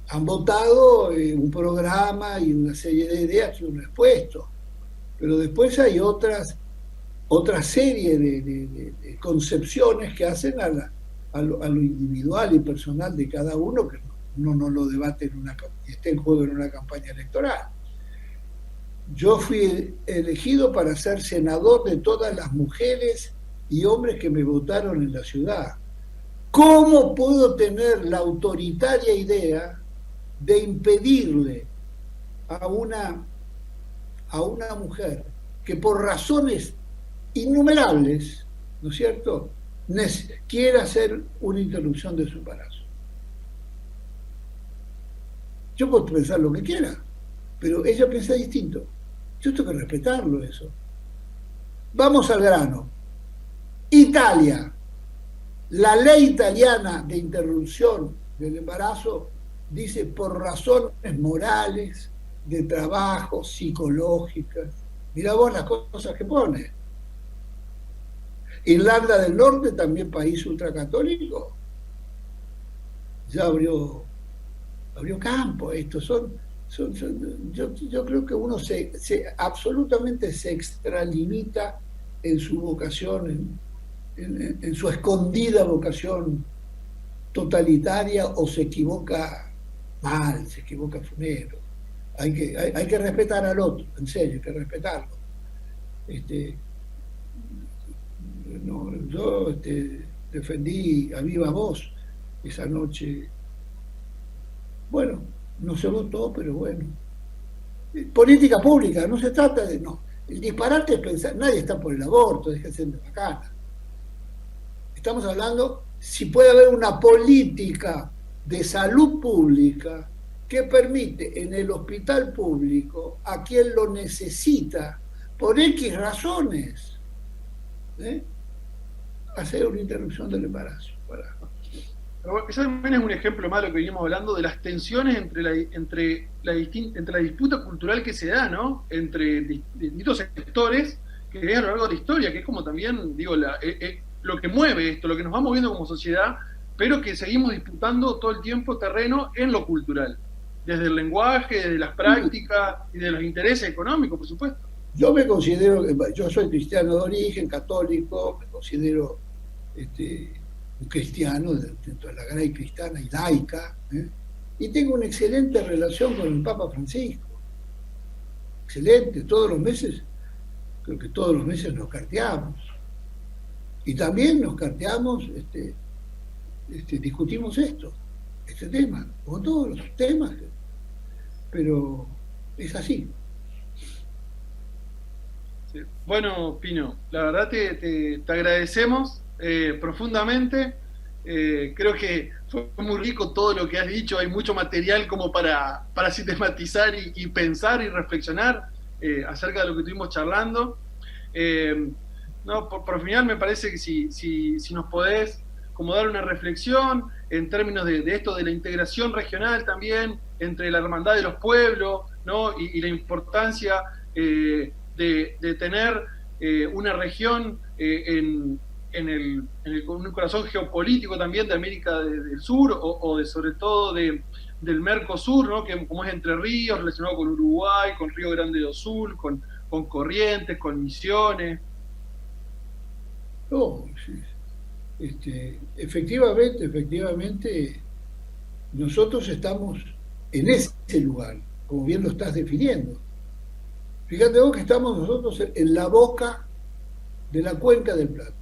han votado un programa y una serie de ideas que uno ha expuesto, pero después hay otra serie de concepciones que hacen a lo individual y personal de cada uno, que uno no lo debate esté en juego en una campaña electoral. Yo fui elegido para ser senador de todas las mujeres y hombres que me votaron en la ciudad. ¿Cómo puedo tener la autoritaria idea de impedirle a una mujer que por razones innumerables, ¿no es cierto?, quiera hacer una interrupción de su embarazo? Yo puedo pensar lo que quiera, pero ella piensa distinto. Yo tengo que respetarlo eso. Vamos al grano. Italia. La ley italiana de interrupción del embarazo dice por razones morales, de trabajo, psicológicas. Mirá vos las cosas que pone. Irlanda del Norte, también país ultracatólico, ya abrió campo. Estos yo creo que uno absolutamente se extralimita en su vocación, en su escondida vocación totalitaria, o se equivoca mal, se equivoca funero. Hay que respetar al otro, en serio, hay que respetarlo. No, yo defendí a viva voz esa noche. Bueno, no se votó, pero bueno. Política pública, no se trata de... No, el disparate es pensar, nadie está por el aborto, déjense de bacana. Estamos hablando si puede haber una política de salud pública que permite en el hospital público a quien lo necesita, por X razones, hacer una interrupción del embarazo. Eso también es un ejemplo malo que venimos hablando de las tensiones entre la disputa cultural que se da, ¿no? Entre distintos sectores que es a lo largo de la historia, que es como también, digo, lo que mueve esto, lo que nos va moviendo como sociedad, pero que seguimos disputando todo el tiempo terreno en lo cultural, desde el lenguaje, desde las prácticas y de los intereses económicos, por supuesto. Yo me considero, yo soy cristiano de origen, católico, me considero un cristiano dentro de la grey cristiana y laica, y tengo una excelente relación con el Papa Francisco. Excelente, creo que todos los meses nos carteamos. Y también nos carteamos, discutimos este tema, como todos los temas, pero es así. Sí. Bueno, Pino, la verdad te agradecemos profundamente. Creo que fue muy rico todo lo que has dicho, hay mucho material como para sistematizar y pensar y reflexionar acerca de lo que estuvimos charlando. No, por final me parece que si nos podés como dar una reflexión en términos de esto de la integración regional también, entre la hermandad de los pueblos, ¿no? y la importancia de tener una región en el corazón geopolítico también de América del Sur, o sobre todo del Mercosur, ¿no? Que como es Entre Ríos, relacionado con Uruguay, con Río Grande do Sul, con Corrientes, con Misiones. No, efectivamente, nosotros estamos en ese lugar, como bien lo estás definiendo. Fíjate vos que estamos nosotros en la boca de la Cuenca del Plata.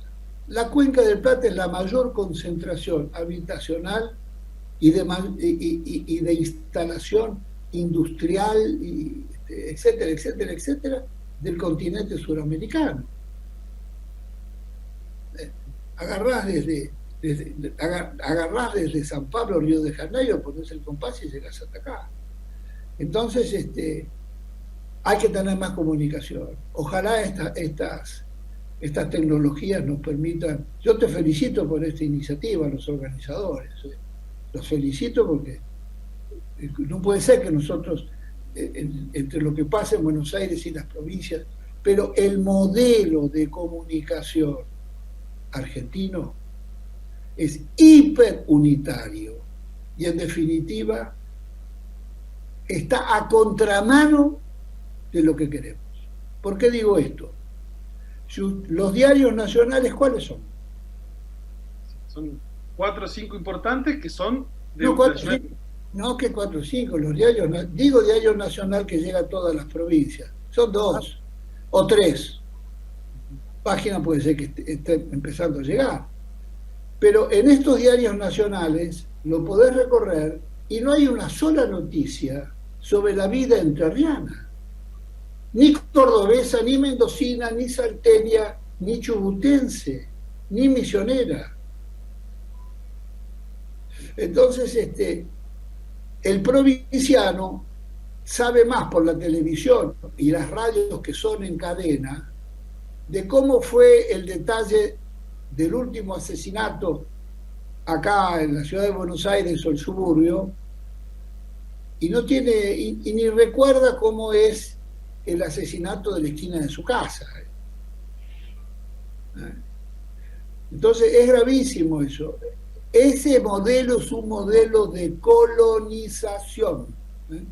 La Cuenca del Plata es la mayor concentración habitacional y de instalación industrial, etcétera, etcétera, etcétera, del continente suramericano. Agarrás desde San Pablo, Río de Janeiro, pones el compás y llegas hasta acá. Entonces, hay que tener más comunicación. Ojalá estas tecnologías nos permitan... Yo te felicito por esta iniciativa, los organizadores. Los felicito porque no puede ser que nosotros, entre lo que pasa en Buenos Aires y las provincias, pero el modelo de comunicación argentino es hiper unitario y en definitiva está a contramano de lo que queremos. ¿Por qué digo esto? Los diarios nacionales, ¿cuáles son? Son 4 o 5 importantes que son de que 4 o 5, los diarios, digo diario nacional que llega a todas las provincias, son 2 o 3. Página puede ser que esté empezando a llegar. Pero en estos diarios nacionales lo podés recorrer y no hay una sola noticia sobre la vida entrerriana. Ni cordobesa, ni mendocina, ni salteña, ni chubutense, ni misionera. Entonces, el provinciano sabe más por la televisión y las radios que son en cadena de cómo fue el detalle del último asesinato acá en la ciudad de Buenos Aires o el suburbio, y no tiene, y ni recuerda cómo es el asesinato de la esquina de su casa. Entonces es gravísimo eso. Ese modelo es un modelo de colonización, ¿eh?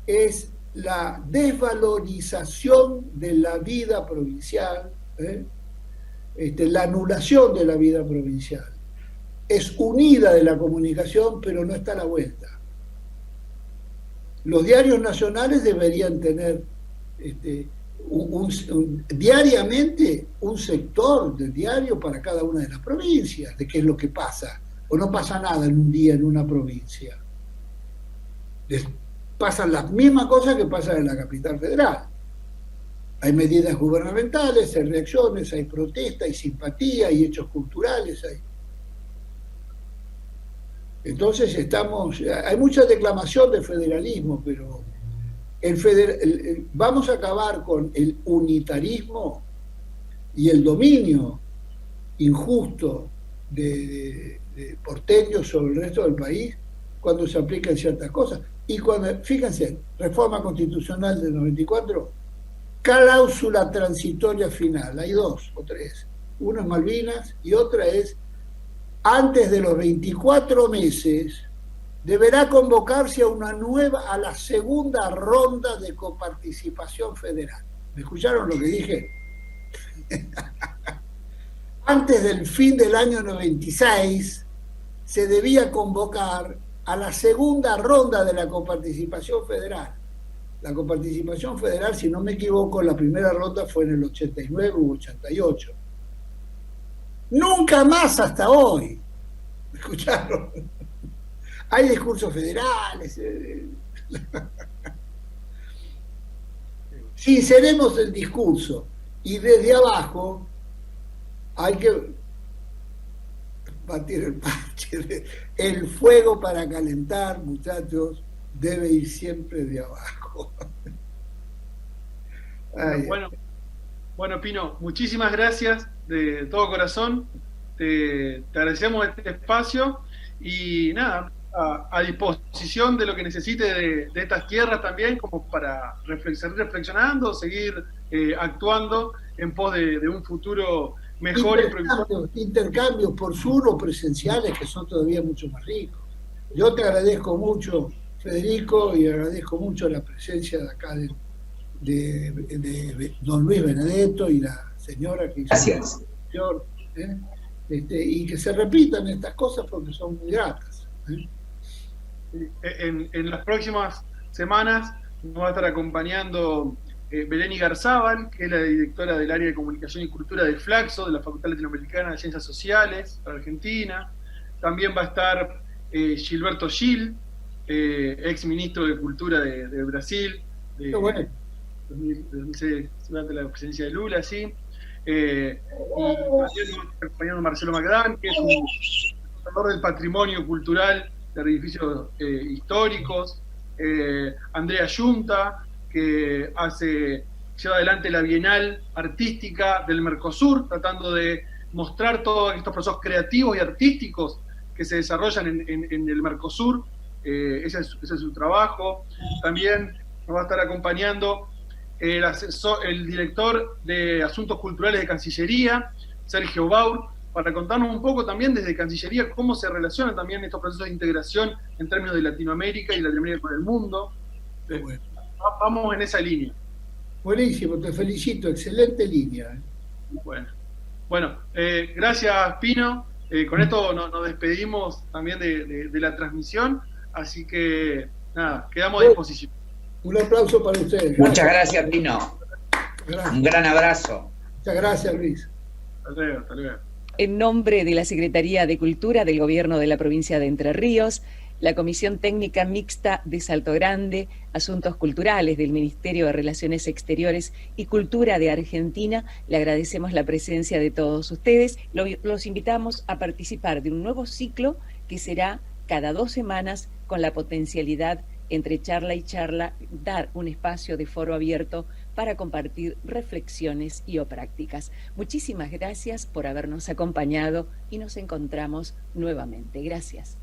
Es la desvalorización de la vida provincial, ¿eh? La anulación de la vida provincial. Es unida de la comunicación, pero no está a la vuelta. Los diarios nacionales deberían tener diariamente un sector del diario para cada una de las provincias, de qué es lo que pasa, o no pasa nada en un día en una provincia. Pasan las mismas cosas que pasan en la capital federal. Hay medidas gubernamentales, hay reacciones, hay protesta, hay simpatía, hay hechos culturales. Entonces hay mucha declamación de federalismo, pero vamos a acabar con el unitarismo y el dominio injusto de porteños sobre el resto del país cuando se aplican ciertas cosas. Y cuando, fíjense, reforma constitucional del 94, cláusula transitoria final, hay 2 o 3. Una es Malvinas y otra es, antes de los 24 meses, deberá convocarse a la segunda ronda de coparticipación federal. ¿Me escucharon lo que dije? Antes del fin del año 96 se debía convocar a la segunda ronda de la coparticipación federal. La coparticipación federal, si no me equivoco, la primera ronda fue en el 89 u 88. Nunca más hasta hoy. ¿Me escucharon? Hay discursos federales. Sinceremos el discurso. Y desde abajo hay que batir el parche. El fuego para calentar, muchachos, debe ir siempre de abajo. Bueno, Pino, muchísimas gracias de todo corazón. Te agradecemos este espacio y nada, a disposición de lo que necesite de estas tierras también, como para seguir reflexionando, seguir actuando en pos de un futuro mejor. Intercambios por sur o presenciales, que son todavía mucho más ricos. Yo te agradezco mucho, Federico, y agradezco mucho la presencia de acá de don Luis Benedetto y la señora que hizo. Gracias. Y que se repitan estas cosas porque son muy gratas. En las próximas semanas nos va a estar acompañando Belén Igarzábal, que es la directora del área de comunicación y cultura de Flaxo, de la Facultad Latinoamericana de Ciencias Sociales para Argentina. También va a estar Gilberto Gil, ex ministro de Cultura de Brasil, durante la presidencia de Lula, sí. Y también nos está acompañando Marcelo Magdán, que es un conservador del patrimonio cultural de edificios históricos. Andrea Yunta, que lleva adelante la Bienal Artística del Mercosur, tratando de mostrar todos estos procesos creativos y artísticos que se desarrollan en el Mercosur. Ese es su trabajo. También nos va a estar acompañando el director de Asuntos Culturales de Cancillería, Sergio Baur, para contarnos un poco también desde Cancillería cómo se relacionan también estos procesos de integración en términos de Latinoamérica y Latinoamérica con el mundo. Bueno. Vamos en esa línea. Buenísimo, te felicito, excelente línea. Bueno, gracias, Pino. Con esto nos despedimos también de la transmisión, así que nada, quedamos a disposición. Un aplauso para ustedes. Muchas gracias, Pino. Gracias. Un gran abrazo. Muchas gracias, Luis. Hasta luego. En nombre de la Secretaría de Cultura del Gobierno de la Provincia de Entre Ríos, la Comisión Técnica Mixta de Salto Grande, Asuntos Culturales del Ministerio de Relaciones Exteriores y Cultura de Argentina, le agradecemos la presencia de todos ustedes. Los invitamos a participar de un nuevo ciclo que será cada 2 semanas con la potencialidad entre charla y charla, dar un espacio de foro abierto para compartir reflexiones y o prácticas. Muchísimas gracias por habernos acompañado y nos encontramos nuevamente. Gracias.